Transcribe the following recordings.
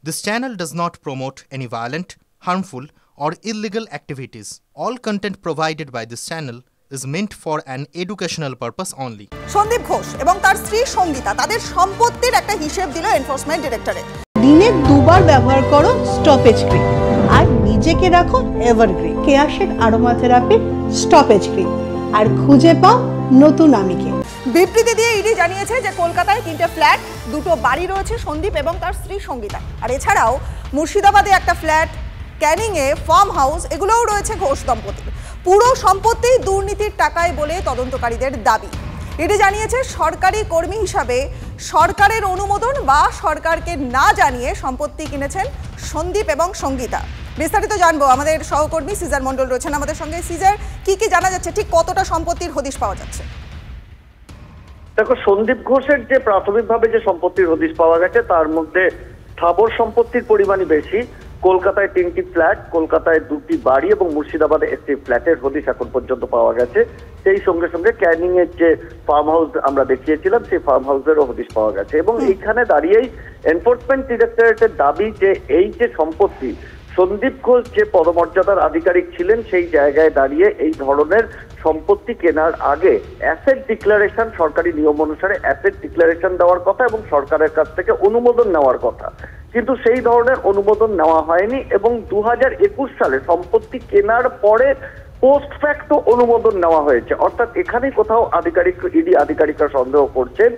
This channel does not promote any violent, harmful, or illegal activities. All content provided by this channel is meant for an educational purpose only. Sandeep Ghosh এবং তার স্ত্রী সঙ্গীতা তাদের সম্পত্তির একটা হিসেব দিল এনফোর্সমেন্ট ডিরেক্টরেট। দিনে দুবার ব্যবহার করো স্টপেজ ক্রিম আর নিজেকে রাখো evergreen. কেয়াশেড aroma therapy stoppage cream আর খুঁজে পাও নতুন আমিকে। বিবৃতি দিয়ে ইডি জানিয়েছে যে কলকাতায় 3টে ফ্ল্যাট, 2টো বাড়ি রয়েছে সন্দীপ এবং তার স্ত্রী সঙ্গীতা। আর এছাড়াও মুর্শিদাবাদে একটা ফ্ল্যাট, ক্যানিংয়ে ফার্ম হাউস, এগুলোও রয়েছে ঘোষ দম্পতির। পুরো সম্পত্তি দুর্নীতির টাকায় বলে তদন্তকারীদের দাবি। ইডি জানিয়েছে সরকারি কর্মী হিসাবে সরকারের অনুমোদন বা সরকারকে না জানিয়ে সম্পত্তি কিনেছেন সন্দীপ এবং সঙ্গীতা। বিস্তারিত জানবো, আমাদের সহকর্মী সিজার মন্ডল রয়েছেন আমাদের সঙ্গে। সিজার, কি জানা যাচ্ছে, ঠিক কতটা সম্পত্তির হদিশ পাওয়া যাচ্ছে? দেখো, সন্দীপ ঘোষের যে প্রাথমিকভাবে যে সম্পত্তির হদিশ পাওয়া গেছে তার মধ্যে স্থাবর সম্পত্তির পরিমাণই বেশি। কলকাতায় 3টি ফ্ল্যাট, কলকাতায় 2টি বাড়ি এবং মুর্শিদাবাদে একটি ফ্ল্যাটের হদিশ এখন পর্যন্ত পাওয়া গেছে। সেই সঙ্গে সঙ্গে ক্যানিং এর যে ফার্ম হাউস আমরা দেখিয়েছিলাম সেই ফার্ম হাউসেরও হদিশ পাওয়া গেছে। এবং এইখানে দাঁড়িয়েই এনফোর্সমেন্ট ডিরেক্টরেটের দাবি যে এই যে সম্পত্তি, সন্দীপ ঘোষ যে পদমর্যাদার আধিকারিক ছিলেন সেই জায়গায় দাঁড়িয়ে এই ধরনের সম্পত্তি কেনার আগে অ্যাসেট ডিক্লারেশন, সরকারি নিয়ম অনুসারে অ্যাসেট ডিক্লারেশন দেওয়ার কথা এবং সরকারের কাছ থেকে অনুমোদন নেওয়ার কথা, কিন্তু সেই ধরনের অনুমোদন নেওয়া হয়নি। এবং 2021 সালে সম্পত্তি কেনার পরে পোস্ট ফ্যাক্টো অনুমোদন নেওয়া হয়েছে। অর্থাৎ এখানে কোথাও ইডি আধিকারিকরা সন্দেহ করছেন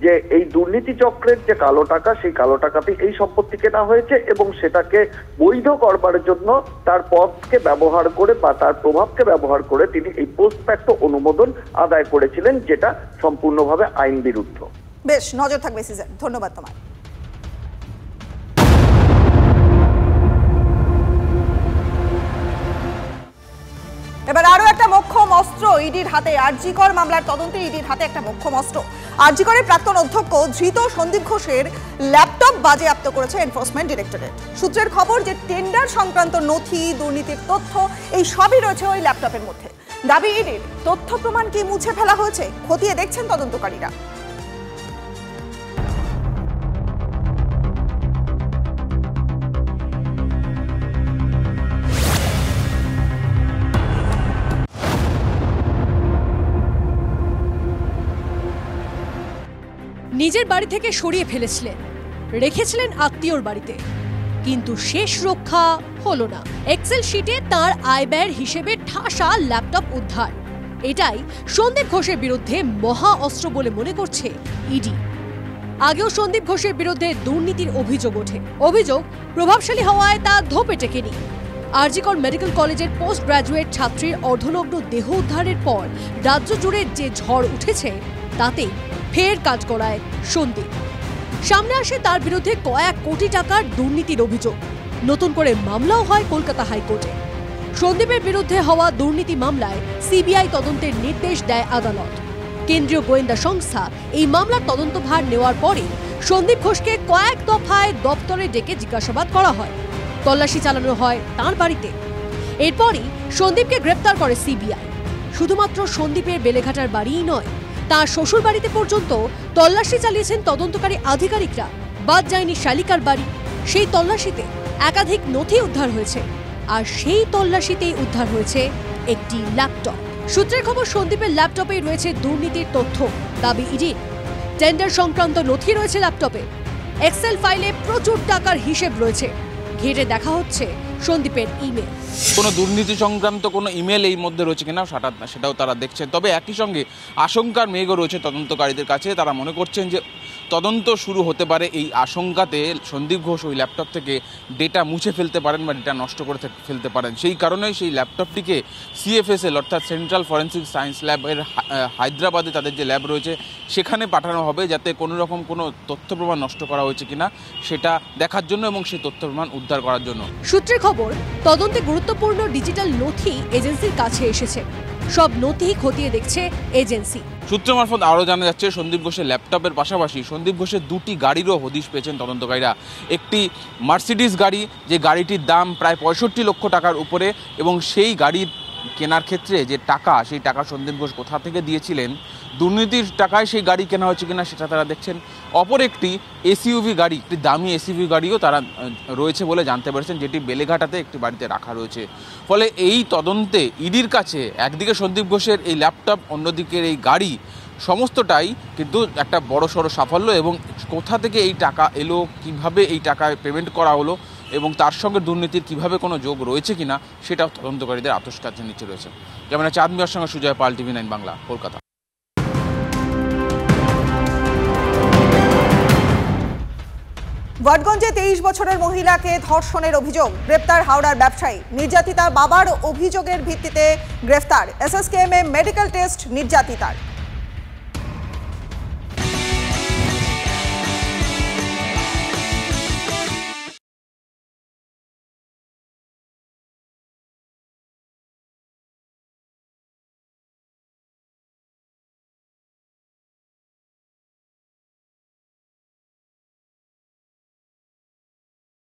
যে এই দুর্নীতি চক্রের যে কালো টাকা, সেই কালো টাকাতে এই সম্পত্তি কেনা হয়েছে এবং সেটাকে বৈধ করবার জন্য তার পদকে ব্যবহার করে বা তার প্রভাবকে ব্যবহার করে তিনি এই পোস্ট ফ্যাক্টো অনুমোদন আদায় করেছিলেন, যেটা সম্পূর্ণভাবে আইন বিরুদ্ধ। বেশ, নজর থাকবে সিজন, ধন্যবাদ তোমায়। এবার আরো একটা মোক্ষম অস্ত্র ইডির হাতে। আরজিকর মামলার তদন্তে ইডির হাতে একটা মোক্ষম অস্ত্র। আরজিকরের প্রাক্তন অধ্যক্ষ ধৃত সন্দীপ ঘোষের ল্যাপটপ বাজেয়াপ্ত করেছে এনফোর্সমেন্ট ডিরেক্টরেট। সূত্রের খবর যে টেন্ডার সংক্রান্ত নথি, দুর্নীতির তথ্য, এই সবই রয়েছে ওই ল্যাপটপের মধ্যে। দাবি ইডির, তথ্য প্রমাণ কি মুছে ফেলা হয়েছে খতিয়ে দেখছেন তদন্তকারীরা। নিজের বাড়ি থেকে সরিয়ে ফেলেছিলেন, রেখেছিলেন আত্মীয়র বাড়িতে, কিন্তু শেষ রক্ষা হলো না। এক্সেল শিটে তার আয় ব্যয়ের হিসেবে ঠাসা ল্যাপটপ উদ্ধার। এটাই সন্দীপ ঘোষের বিরুদ্ধে মহা অস্ত্র বলে মনে করছে ইডি। আগেও সন্দীপ ঘোষের বিরুদ্ধে দুর্নীতির অভিযোগ ওঠে। অভিযোগ প্রভাবশালী হওয়ায় তা ধোপে টেকেনি। আরজিকর মেডিকেল কলেজের পোস্ট গ্রাজুয়েট ছাত্রীর অর্ধনগ্ন দেহ উদ্ধারের পর রাজ্য জুড়ে যে ঝড় উঠেছে তাতে ফের কাজ করায় সন্দীপ। সামনে আসে তার বিরুদ্ধে কয়েক কোটি টাকার দুর্নীতির অভিযোগ। নতুন করে মামলাও হয় কলকাতা হাইকোর্টে। সন্দীপের বিরুদ্ধে হওয়া দুর্নীতি মামলায় সিবিআই তদন্তের নির্দেশ দেয় আদালত। কেন্দ্রীয় গোয়েন্দা সংস্থা এই মামলার তদন্তভার নেওয়ার পরে সন্দীপ ঘোষকে কয়েক দফায় দপ্তরে ডেকে জিজ্ঞাসাবাদ করা হয়। তল্লাশি চালানো হয় তাঁর বাড়িতে। এরপরই সন্দীপকে গ্রেপ্তার করে সিবিআই। শুধুমাত্র সন্দীপের বেলেঘাটার বাড়িই নয়, তার শ্বশুর বাড়িতে পর্যন্ত তল্লাশি চালিয়েছেন তদন্তকারী আধিকারিকরা। বাদ যায়নি শালিকার বাড়ি। সেই তল্লাশিতে একাধিক নথি উদ্ধার হয়েছে, আর সেই তল্লাশিতেই উদ্ধার হয়েছে একটি ল্যাপটপ। সূত্রের খবর, সন্দীপের ল্যাপটপে রয়েছে দুর্নীতির তথ্য। দাবি ইডির, টেন্ডার সংক্রান্ত নথি রয়েছে ল্যাপটপে। এক্সেল ফাইলে প্রচুর টাকার হিসেব রয়েছে। ঘেটে দেখা হচ্ছে সন্দীপের ইমেল। কোনো দুর্নীতি সংক্রান্ত কোনো ইমেল এই মধ্যে রয়েছে কিনা সেটাও তারা দেখছেন। তবে একই সঙ্গে আশঙ্কার মেঘও রয়েছে তদন্তকারীদের কাছে। তারা মনে করছেন যে তদন্ত শুরু হতে পারে এই আশঙ্কাতে সন্দীপ ঘোষ ওই ল্যাপটপ থেকে ডেটা মুছে ফেলতে পারেন বা ডেটা নষ্ট করে ফেলতে পারেন। সেই কারণেই সেই ল্যাপটপটিকে সিএফএসএল অর্থাৎ সেন্ট্রাল ফরেন্সিক সায়েন্স ল্যাবের হায়দ্রাবাদে তাদের যে ল্যাব রয়েছে সেখানে পাঠানো হবে, যাতে কোনো রকম কোনো তথ্য প্রমাণ নষ্ট করা হয়েছে কিনা সেটা দেখার জন্য এবং সেই তথ্য প্রমাণ উদ্ধার করার জন্য। সূত্রের খবর, তদন্তে গুরুত্বপূর্ণ ডিজিটাল নথি এজেন্সির কাছে এসেছে। সব নথি খতিয়ে দেখছে এজেন্সি। সূত্র মারফত আরও জানা যাচ্ছে সন্দীপ ঘোষের ল্যাপটপের পাশাপাশি সন্দীপ ঘোষের 2টি গাড়িরও হদিশ পেয়েছেন তদন্তকারীরা। একটি মার্সিডিজ গাড়ি, যে গাড়িটির দাম প্রায় 65 লক্ষ টাকার উপরে, এবং সেই গাড়ির কেনার ক্ষেত্রে যে টাকা, সেই টাকা সন্দীপ ঘোষ কোথা থেকে দিয়েছিলেন দুর্নীতির টাকায় সেই গাড়ি কেনা হচ্ছে কিনা সেটা তারা দেখছেন। অপর একটি এসইউভি গাড়ি, একটি দামি এসইউভি গাড়িও তারা রয়েছে বলে জানতে পেরেছেন, যেটি বেলেঘাটাতে একটি বাড়িতে রাখা রয়েছে। ফলে এই তদন্তে ইডির কাছে একদিকে সন্দীপ ঘোষের এই ল্যাপটপ, অন্যদিকের এই গাড়ি, সমস্তটাই কিন্তু একটা বড়সড় সাফল্য। এবং কোথা থেকে এই টাকা এলো, কিভাবে এই টাকায় পেমেন্ট করা হলো এবং তার সঙ্গে দুর্নীতির কিভাবে কোনো যোগ রয়েছে কিনা সেটাও তদন্তকারীদের আতশ কাজের নিচে রয়েছে। ক্যামেরা চাঁদ মিয়ার সঙ্গে সুজয় পাল, TV9 বাংলা, কলকাতা। বটগঞ্জে 23 বছরের মহিলাকে ধর্ষণের অভিযোগ, গ্রেপ্তার হাওড়ার ব্যবসায়ী। নির্যাতিতার বাবার অভিযোগের ভিত্তিতে গ্রেফতার। SSKM মেডিকেল টেস্ট নির্যাতিতার।